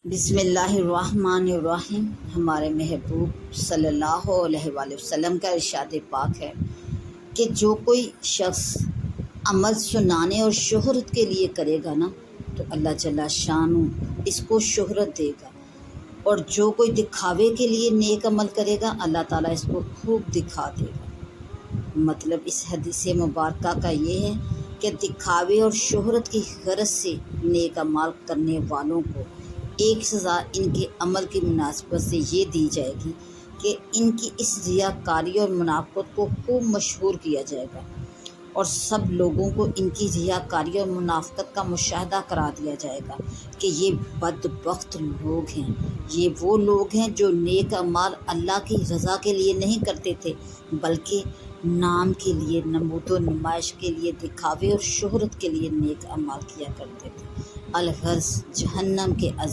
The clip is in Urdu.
بسم اللہ الرحمن الرحیم۔ ہمارے محبوب صلی اللہ علیہ وآلہ وسلم کا ارشاد پاک ہے کہ جو کوئی شخص عمل سنانے اور شہرت کے لیے کرے گا نا تو اللہ جل شانہ اس کو شہرت دے گا، اور جو کوئی دکھاوے کے لیے نیک عمل کرے گا اللہ تعالیٰ اس کو خوب دکھا دے گا۔ مطلب اس حدیث مبارکہ کا یہ ہے کہ دکھاوے اور شہرت کی غرض سے نیک عمل کرنے والوں کو ایک سزا ان کے عمل کی مناسبت سے یہ دی جائے گی کہ ان کی اس ریاکاری اور منافقت کو خوب مشہور کیا جائے گا، اور سب لوگوں کو ان کی ریاکاری اور منافقت کا مشاہدہ کرا دیا جائے گا کہ یہ بدبخت لوگ ہیں، یہ وہ لوگ ہیں جو نیک اعمال اللہ کی رضا کے لیے نہیں کرتے تھے بلکہ نام کے لیے، نمود و نمائش کے لیے، دکھاوے اور شہرت کے لیے نیک اعمال کیا کرتے تھے۔ الغرض جہنم کے عذاب